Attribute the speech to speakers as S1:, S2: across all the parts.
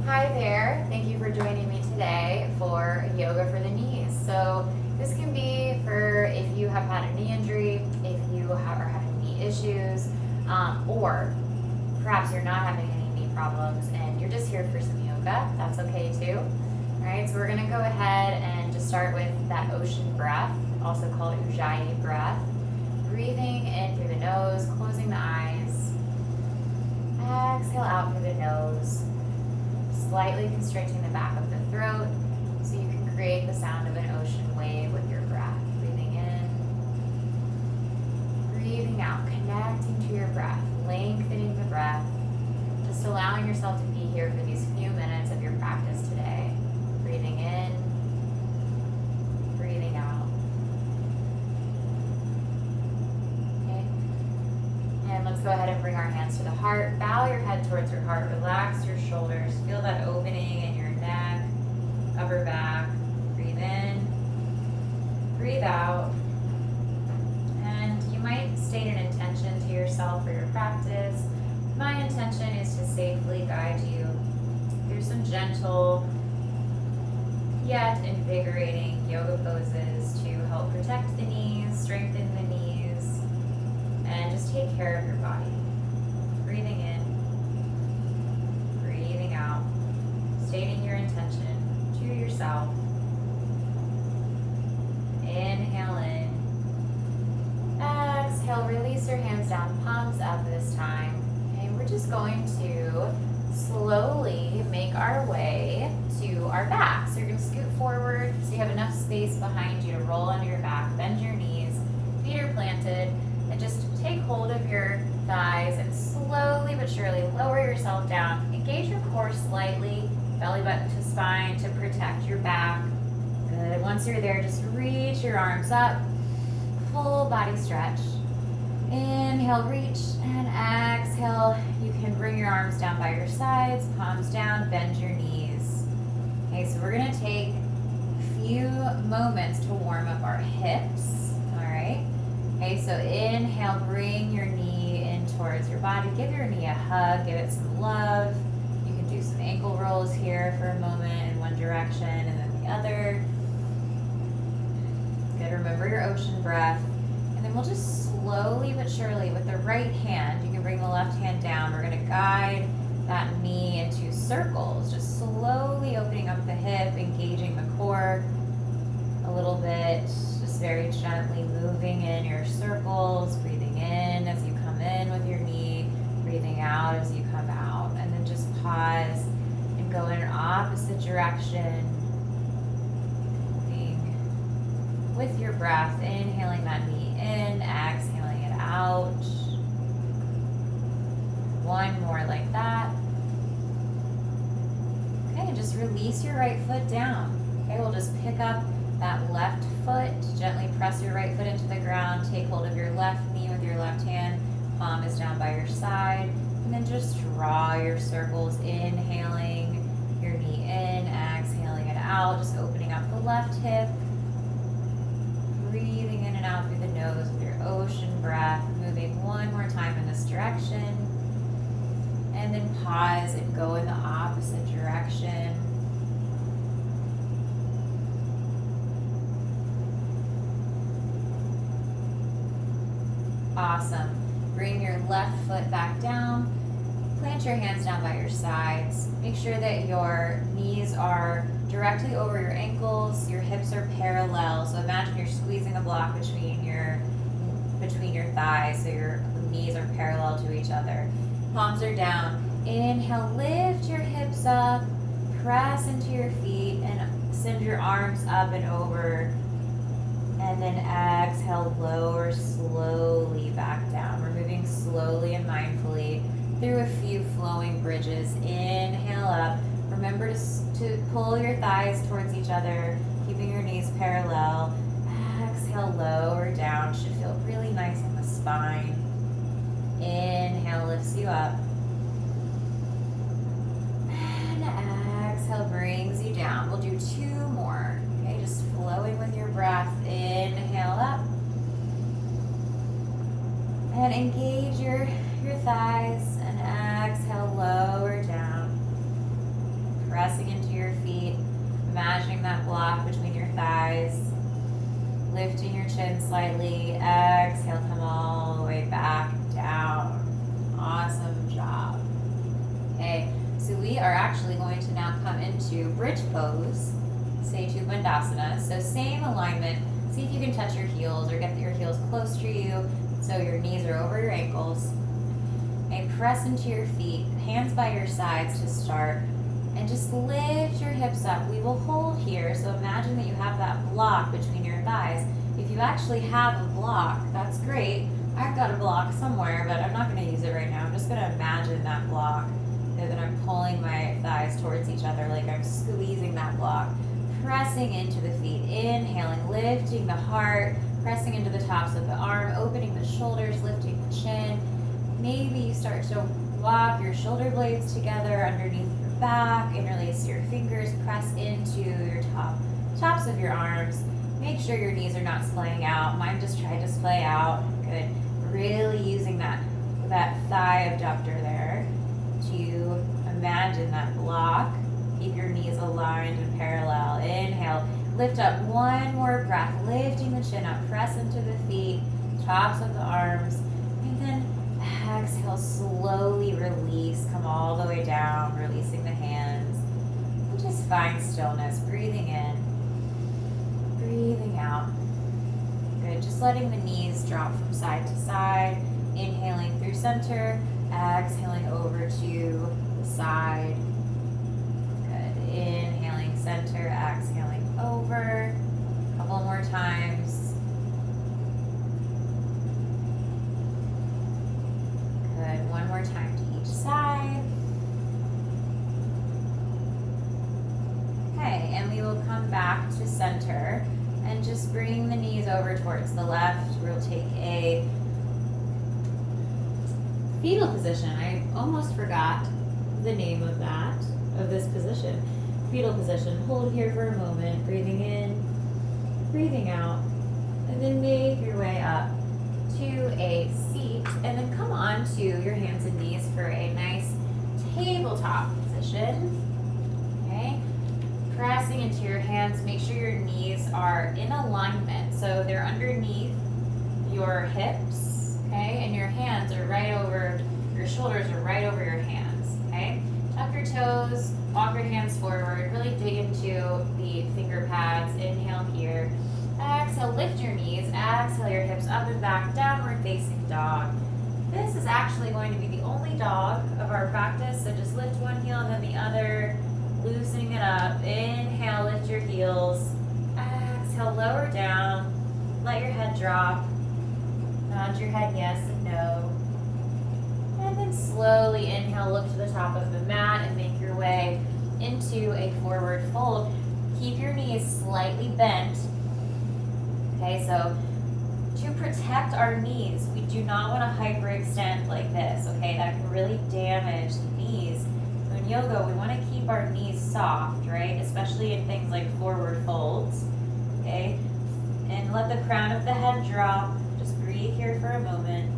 S1: Hi there. Thank you for joining me today for yoga for the knees. So this can be for if you have had a knee injury, if you are having knee issues, or perhaps you're not having any knee problems and you're just here for some yoga. That's okay too. All right, so we're gonna go ahead and just start with that ocean breath, also called Ujjayi breath. Breathing in through the nose, closing the eyes. Exhale out through the nose, slightly constricting the back of the throat so you can create the sound of an ocean wave with your breath. Breathing in, breathing out, connecting to your breath, lengthening the breath, just allowing yourself to be here for these few minutes of your practice today. Breathing in, breathing out. And let's go ahead and bring our hands to the heart. Bow your head towards your heart. Relax your shoulders. Feel that opening in your neck, upper back. Breathe in. Breathe out. And you might state an intention to yourself for your practice. My intention is to safely guide you through some gentle yet invigorating yoga poses to help protect the knees, strengthen the knees, and just take care of your body. Breathing in, breathing out, stating your intention to yourself. Inhale in. Exhale, release your hands down, palms up this time. Okay, we're just going to slowly make our way to our back. So you're going to scoot forward so you have enough space behind you to roll onto your back, bend your knees, feet are planted, and just take hold of your thighs and slowly but surely lower yourself down. Engage your core slightly, belly button to spine to protect your back. Good. Once you're there, just reach your arms up, full body stretch. Inhale, reach, and exhale. You can bring your arms down by your sides, palms down, bend your knees. Okay, so we're gonna take a few moments to warm up our hips, all right? Okay, so inhale, bring your knee in towards your body. Give your knee a hug, give it some love. You can do some ankle rolls here for a moment in one direction and then the other. Good, remember your ocean breath. And then we'll just slowly but surely with the right hand, you can bring the left hand down. We're gonna guide that knee into circles, just slowly opening up the hip, engaging the core a little bit. Just very gently moving in your circles, breathing in as you come in with your knee, breathing out as you come out, and then just pause and go in an opposite direction, moving with your breath, inhaling that knee in, exhaling it out. One more like that. Okay, and just release your right foot down. Okay, we'll just pick up that left foot, gently press your right foot into the ground, take hold of your left knee with your left hand, palm is down by your side, and then just draw your circles, inhaling your knee in, exhaling it out, just opening up the left hip, breathing in and out through the nose with your ocean breath, moving one more time in this direction, and then pause and go in the opposite direction. Awesome. Bring your left foot back down. Plant your hands down by your sides. Make sure that your knees are directly over your ankles. Your hips are parallel. So imagine you're squeezing a block between your thighs. So your knees are parallel to each other. Palms are down. Inhale, lift your hips up. Press into your feet and send your arms up and over. And then exhale, lower slowly back down. We're moving slowly and mindfully through a few flowing bridges. Inhale up. Remember to pull your thighs towards each other, keeping your knees parallel. Exhale, lower down. Should feel really nice in the spine. Inhale, lifts you up. And exhale, brings you down. We'll do two more. Okay, just flowing with your breath. Inhale up. And engage your thighs, and exhale, lower down. pressing into your feet, imagining that block between your thighs, lifting your chin slightly. Exhale, come all the way back down. Awesome job. Okay, so we are actually going to now come into bridge pose, Setu Bandhasana. So same alignment. See if you can touch your heels or get your heels close to you so your knees are over your ankles. And press into your feet, hands by your sides to start. And just lift your hips up. We will hold here, so imagine that you have that block between your thighs. If you actually have a block, that's great. I've got a block somewhere, but I'm not going to use it right now. I'm just going to imagine that block, and then I'm pulling my thighs towards each other like I'm squeezing that block. Pressing into the feet, inhaling, lifting the heart, pressing into the tops of the arm, opening the shoulders, lifting the chin. Maybe you start to walk your shoulder blades together underneath your back, interlace your fingers, press into your tops of your arms. Make sure your knees are not splaying out. Mine just tried to splay out. Good. Really using that thigh abductor there to imagine that block. Keep your knees aligned and parallel. Inhale. Lift up one more breath. Lifting the chin up. Press into the feet, tops of the arms. And then exhale, slowly release. Come all the way down, releasing the hands. And just find stillness. Breathing in. Breathing out. Good. Just letting the knees drop from side to side. Inhaling through center. Exhaling over to the side. Good. Inhaling center. Exhaling over. A couple more times. Good. One more time to each side. Okay, and we will come back to center and just bring the knees over towards the left. We'll take a fetal position. I almost forgot the name of this position. Fetal position. Hold here for a moment, breathing in, breathing out, and then make your way up to a seat, and then come on to your hands and knees for a nice tabletop position. Okay, pressing into your hands. Make sure your knees are in alignment, so they're underneath your hips. Okay, and your hands are right over, your shoulders are right over your hands. Okay, tuck your toes, walk your hands forward, really dig into the finger pads. Inhale here. Exhale, lift your knees. Exhale, your hips up and back, downward facing dog. This is actually going to be the only dog of our practice, so just lift one heel and then the other, loosening it up. Inhale, lift your heels. Exhale, lower down. Let your head drop. Nod your head yes and no. And then slowly inhale, look to the top of the mat and make your way into a forward fold. Keep your knees slightly bent. Okay, so to protect our knees, we do not want to hyperextend like this, okay? That can really damage the knees. So in yoga, we want to keep our knees soft, right? Especially in things like forward folds, okay? And let the crown of the head drop. Just breathe here for a moment.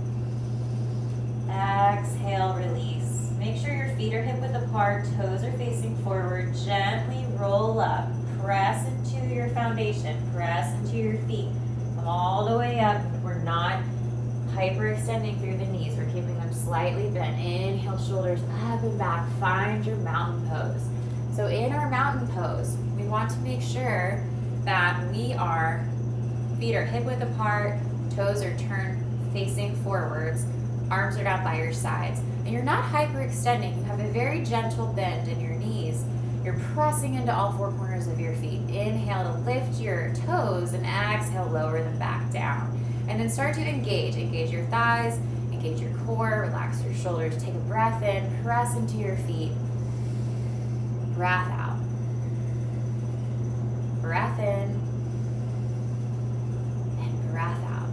S1: Exhale, release. Make sure your feet are hip width apart, toes are facing forward. Gently roll up. Press into your foundation. Press into your feet. Come all the way up. We're not hyperextending through the knees. We're keeping them slightly bent. Inhale, shoulders up and back. Find your mountain pose. So in our mountain pose, we want to make sure that feet are hip width apart, toes are turned facing forwards, arms are down by your sides. And you're not hyperextending. You have a very gentle bend in your knees. You're pressing into all four corners of your feet. Inhale to lift your toes and exhale, lower them back down. And then start to engage. Engage your thighs, engage your core, relax your shoulders. Take a breath in, press into your feet. Breath out. Breath in and breath out.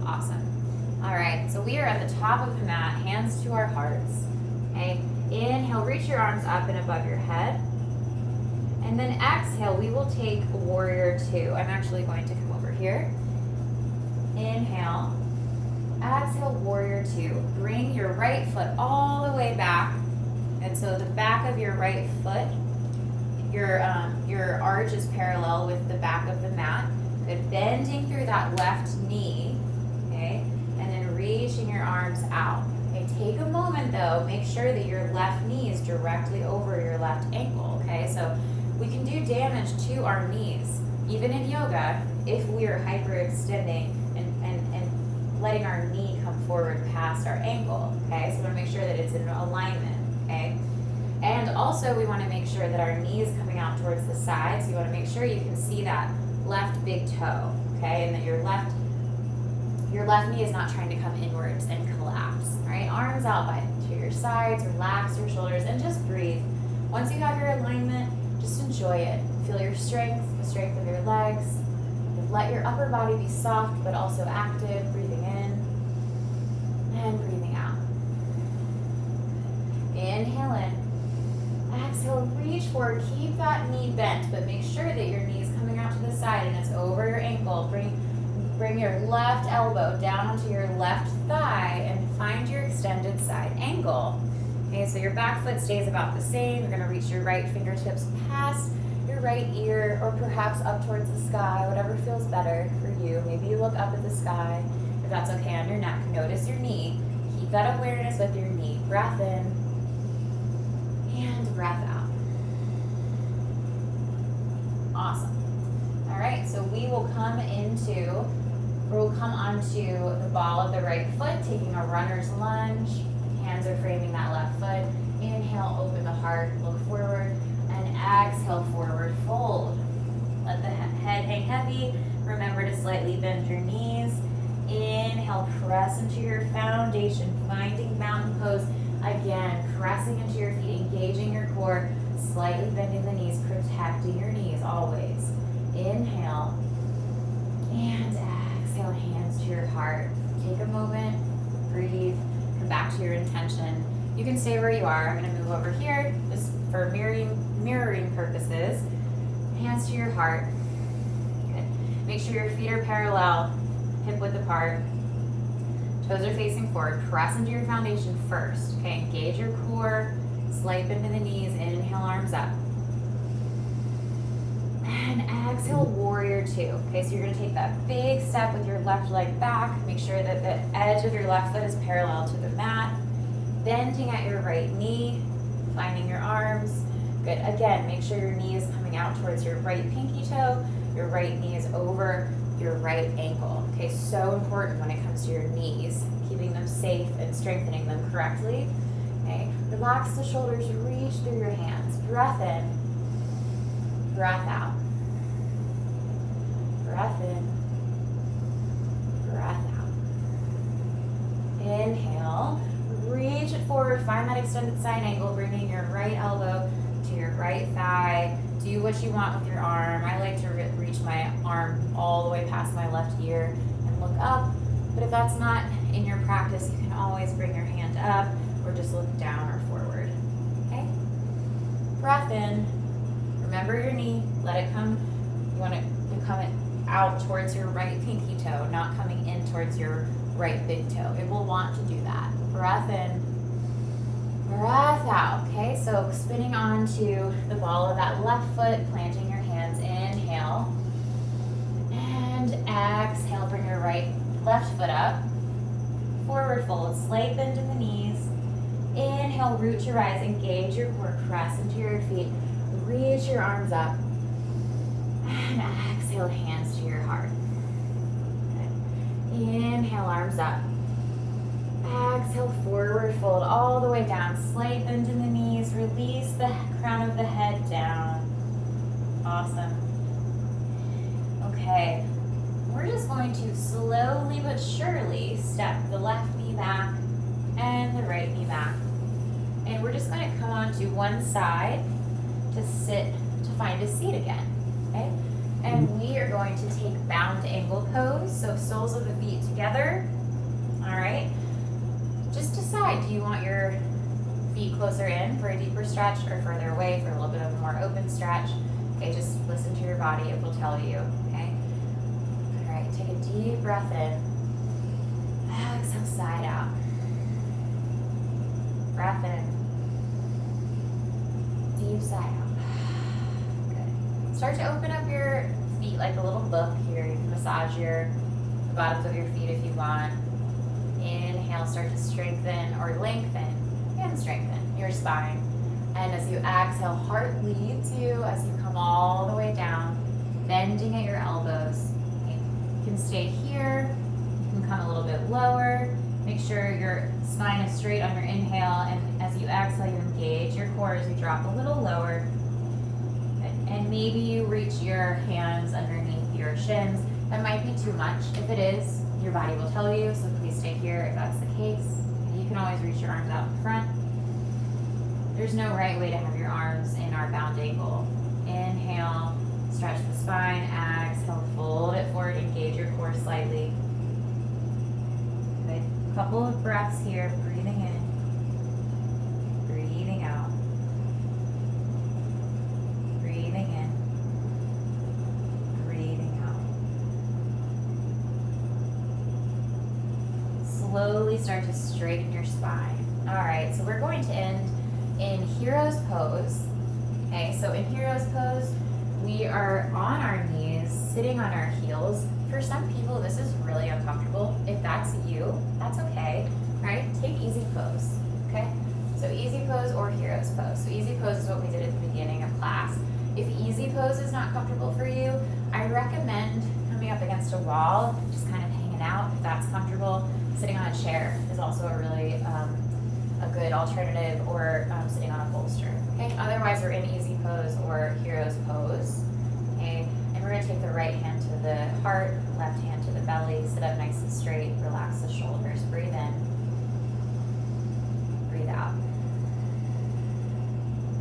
S1: Awesome. All right, so we are at the top of the mat, hands to our hearts. Okay. Inhale, reach your arms up and above your head. And then exhale, we will take warrior two. I'm actually going to come over here. Inhale. Exhale, warrior two. Bring your right foot all the way back. And so the back of your right foot, your arch is parallel with the back of the mat. Good, bending through that left knee, okay? And then reaching your arms out. Okay, take a moment though, make sure that your left knee is directly over your left ankle, okay? So we can do damage to our knees, even in yoga, if we are hyperextending and letting our knee come forward past our ankle, okay? So we want to make sure that it's in alignment, okay? And also we want to make sure that our knee is coming out towards the side, so you want to make sure you can see that left big toe, okay? And that your left knee is not trying to come inwards and collapse, all right? Arms out to your sides, relax your shoulders, and just breathe. Once you have your alignment, just enjoy it. Feel your strength, the strength of your legs. Let your upper body be soft but also active, breathing in and breathing out. Inhale in. Exhale, reach forward. Keep that knee bent, but make sure that your knee is coming out to the side and it's over your ankle. Bring your left elbow down onto your left thigh and find your extended side angle. Okay, so your back foot stays about the same. You're gonna reach your right fingertips past your right ear or perhaps up towards the sky, whatever feels better for you. Maybe you look up at the sky, if that's okay, on your neck. Notice your knee. Keep that awareness with your knee. Breath in and breath out. Awesome. All right, so we'll come onto the ball of the right foot, taking a runner's lunge. Hands are framing that left foot. Inhale, open the heart, look forward, and exhale, forward fold. Let the head hang heavy. Remember to slightly bend your knees. Inhale, press into your foundation, finding mountain pose. Again, pressing into your feet, engaging your core, slightly bending the knees, protecting your knees always. Inhale, and exhale, hands to your heart. Take a moment, breathe, come back to your intention. You can stay where you are. I'm going to move over here just for mirroring purposes. Hands to your heart. Good. Make sure your feet are parallel, hip width apart. Toes are facing forward. Press into your foundation first. Okay, engage your core. Slight bend in the knees. Inhale, arms up. And exhale, warrior two. Okay, so you're going to take that big step with your left leg back. Make sure that the edge of your left foot is parallel to the mat. Bending at your right knee, finding your arms. Good. Again, make sure your knee is coming out towards your right pinky toe. Your right knee is over your right ankle. Okay, so important when it comes to your knees, keeping them safe and strengthening them correctly. Okay, relax the shoulders, reach through your hands. Breath in, breath out. Breath in, breath out. Inhale. Reach it forward, find that extended side angle, bringing your right elbow to your right thigh. Do what you want with your arm. I like to reach my arm all the way past my left ear and look up. But if that's not in your practice, you can always bring your hand up or just look down or forward. Okay? Breath in. Remember your knee. Let it come. You want to come out towards your right pinky toe, not coming in towards your right big toe. It will want to do that. Breath in, breath out. Okay, so spinning onto the ball of that left foot, planting your hands. Inhale. And exhale, bring your left foot up. Forward fold, slight bend in the knees. Inhale, root to rise, engage your core, press into your feet. Reach your arms up. And exhale, hands to your heart. Good. Inhale, arms up. Exhale, forward fold all the way down. Slight bend in the knees. Release the crown of the head down. Awesome. Okay. We're just going to slowly but surely step the left knee back and the right knee back. And we're just going to come onto one side to sit, to find a seat again. Okay? And we are going to take bound angle pose. So soles of the feet together. All right. Just decide, do you want your feet closer in for a deeper stretch or further away for a little bit of a more open stretch? Okay, just listen to your body, it will tell you, okay? All right, take a deep breath in. Exhale, side out. Breath in. Deep sigh out. Good. Start to open up your feet like a little book here. You can massage the bottoms of your feet if you want. Inhale, start to strengthen or lengthen and strengthen your spine. And as you exhale, heart leads you as you come all the way down, bending at your elbows. Okay. You can stay here. You can come a little bit lower. Make sure your spine is straight on your inhale, and as you exhale, you engage your core as you drop a little lower. And maybe you reach your hands underneath your shins. That might be too much. If it is, your body will tell you, so please stay here if that's the case. You can always reach your arms out in front. There's no right way to have your arms in our bound angle. Inhale, stretch the spine. Exhale, fold it forward, engage your core slightly. Good. Couple of breaths here, breathing in, breathing out. Breathing in, breathing out. Slowly start to straighten your spine. All right, so we're going to end in Hero's Pose. Okay, so in Hero's Pose, we are on our knees, sitting on our heels. For some people, this is really uncomfortable. If that's you, that's okay, right? Take Easy Pose, okay? So Easy Pose or Hero's Pose. So Easy Pose is what we did at the beginning of class. If Easy Pose is not comfortable for you, I recommend coming up against a wall, just kind of hanging out if that's comfortable. Sitting on a chair is also a really a good alternative, or sitting on a bolster. Okay. Otherwise, we're in Easy Pose or Hero's Pose. Okay. And we're gonna take the right hand to the heart, left hand to the belly. Sit up nice and straight. Relax the shoulders. Breathe in. Breathe out.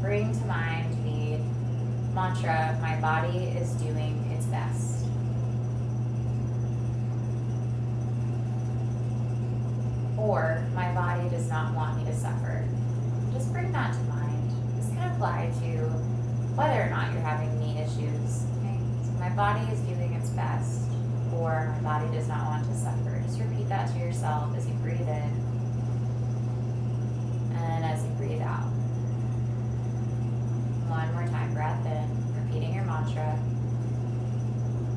S1: Bring to mind the mantra, my body is doing its best. Or my body does not want me to suffer. Just bring that to mind. This can apply to whether or not you're having knee issues. Okay? So my body is doing its best, or my body does not want to suffer. Just repeat that to yourself as you breathe in and as you breathe out. One more time, breath in, repeating your mantra,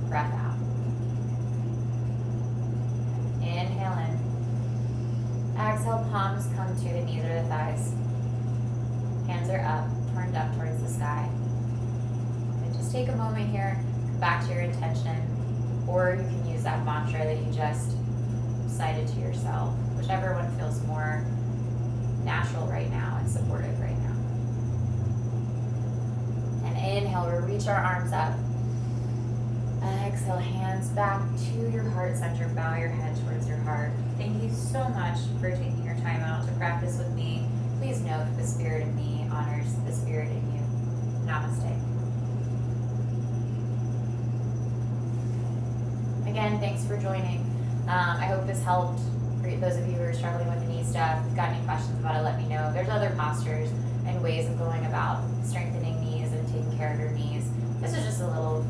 S1: breath out. Inhale in. Exhale, palms come to the knees or the thighs. Hands are up, turned up towards the sky. And just take a moment here, come back to your intention, or you can use that mantra that you just cited to yourself, whichever one feels more natural right now and supportive right now. And inhale, we reach our arms up. Exhale, hands back to your heart center, bow your head towards your heart. Thank you so much for taking your time out to practice with me. Please know that the spirit in me honors the spirit in you. Namaste. Again, thanks for joining. I hope this helped for those of you who are struggling with the knee stuff. If you've got any questions about it, let me know. There's other postures and ways of going about strengthening knees and taking care of your knees. This is just a little